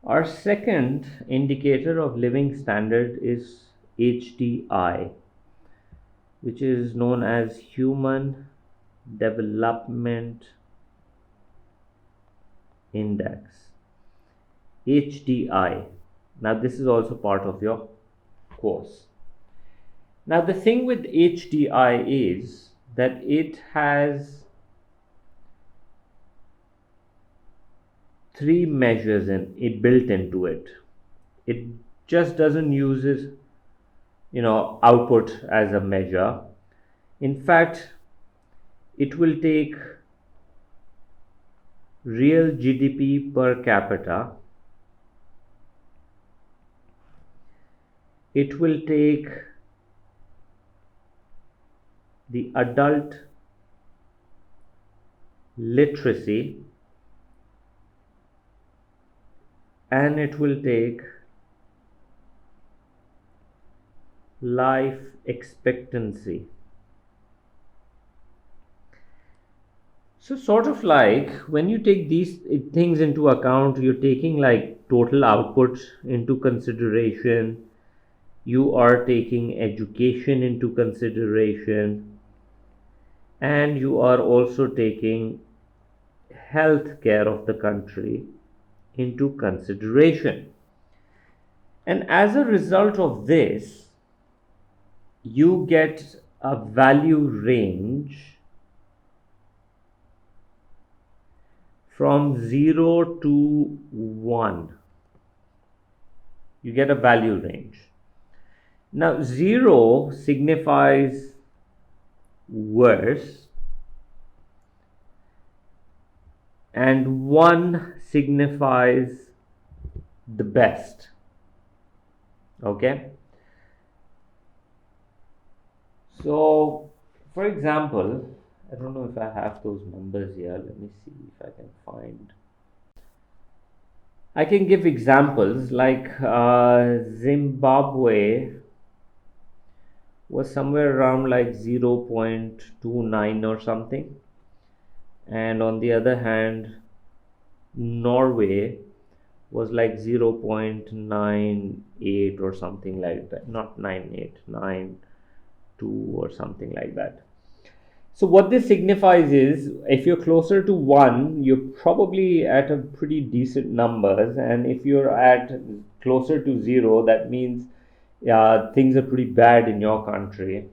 Our second indicator of living standard is HDI, which is known as Human Development Index. HDI. Now, this is also part of your course. Now, the thing with HDI is that it has three measures it built into it. It just doesn't use it, output as a measure. In fact, it will take real GDP per capita. It will take the adult literacy, and it will take life expectancy. So sort of like when you take these things into account, you're taking like total output into consideration, you are taking education into consideration, and you are also taking health care of the country into consideration. And as a result of this, you get a value range from 0 to 1. You get a value range. Now, 0 signifies worse, and 1 signifies the best. Okay? So, for example, I don't know if I have those numbers here. Let me see if I can find. I can give examples like Zimbabwe was somewhere around like 0.29 or something, and on the other hand, Norway was like 0.98 or something like that, not 98, 92 or something like that. So what this signifies is if you're closer to 1, you're probably at a pretty decent numbers, and if you're at closer to 0, that means things are pretty bad in your country.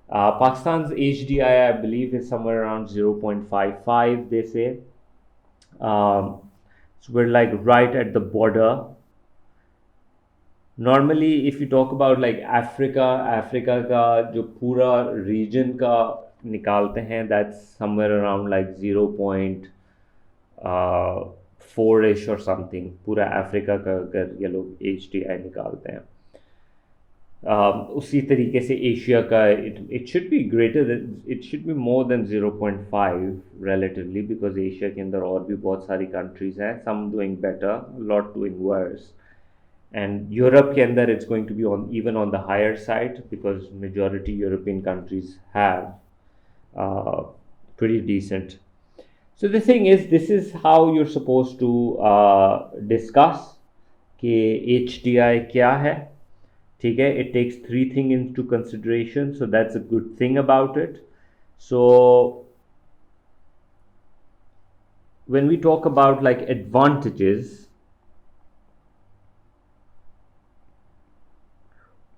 Pakistan's HDI, I believe, is somewhere around 0.55, they say. So we're like right at the border. Normally, if you talk about like Africa का जो पूरा region का निकालते हैं, that's somewhere around like 0.4ish or something. पूरा Africa का अगर ये लोग HDI निकालते हैं, उसी तरीके से एशिया का it should be greater than, it should be more than 0.5 relatively, because Asia के अंदर और भी बहुत सारी countries हैं, some doing better, a lot doing worse. And Europe के अंदर it's going to be on even on the higher side, because majority European countries have pretty decent. So the thing is, this is how you're supposed to discuss कि HDI क्या है. ठीक है, it takes three things into consideration, so that's a good thing about it. So when we talk about like advantages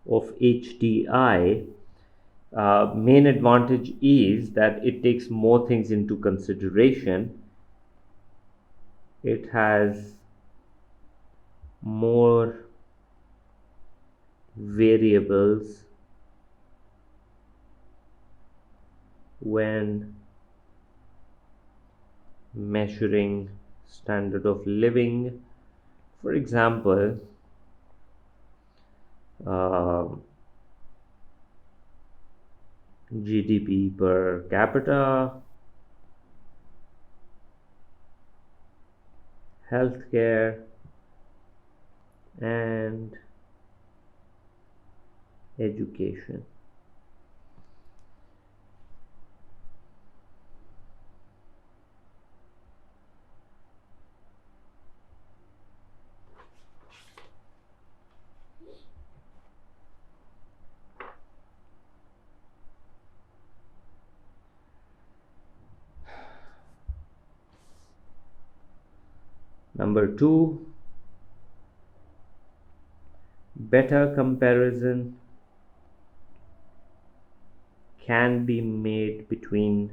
of HDI, main advantage is that it takes more things into consideration. It has more variables when measuring standard of living. For example, GDP per capita, healthcare, and education. Number two, better comparison can be made between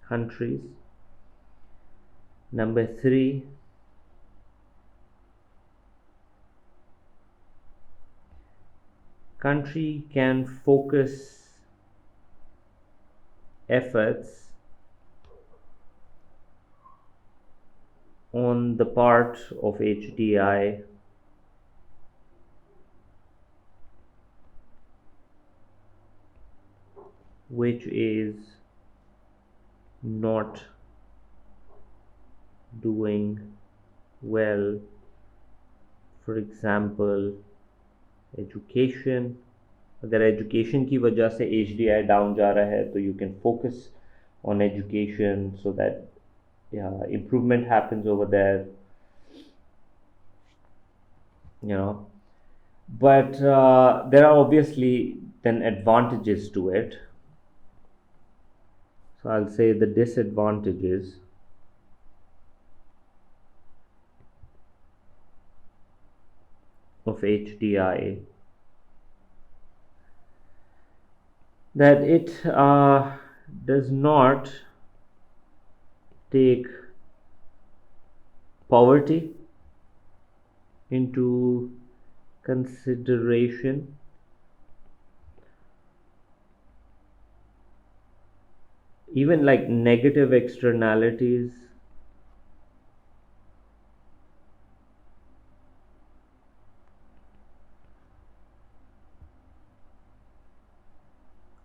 countries. Number three, country can focus efforts on the part of HDI which is not doing well. For example, education. अगर education की वजह से HDI down जा रहा है तो you can focus on education so that improvement happens over there, you know. But there are obviously then advantages to it. So I'll say the disadvantages of HDI, that it does not take poverty into consideration. Even like negative externalities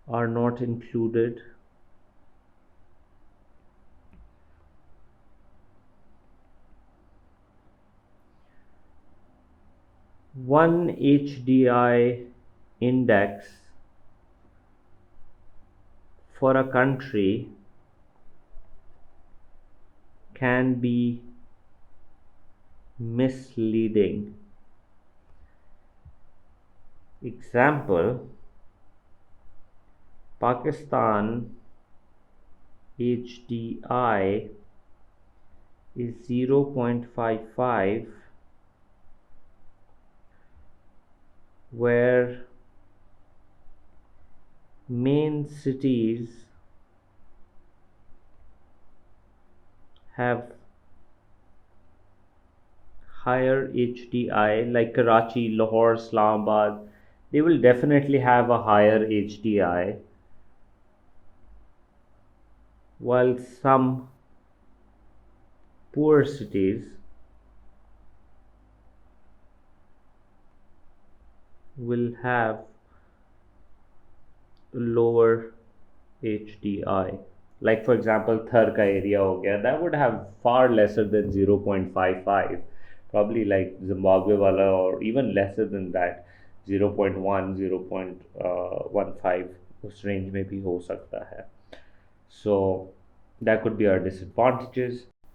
are not included. One HDI index for a country can be misleading. Example, Pakistan HDI is 0.55, where main cities have higher HDI, like Karachi, Lahore, Islamabad. They will definitely have a higher HDI, while some poor cities will have lower HDI. Like for example, Thar ka area ho gaya, that would have far lesser than 0.55, probably like Zimbabwe wala, or even lesser than that, 0.1, 0.15, उस range में भी हो सकता है. So that could be our disadvantages.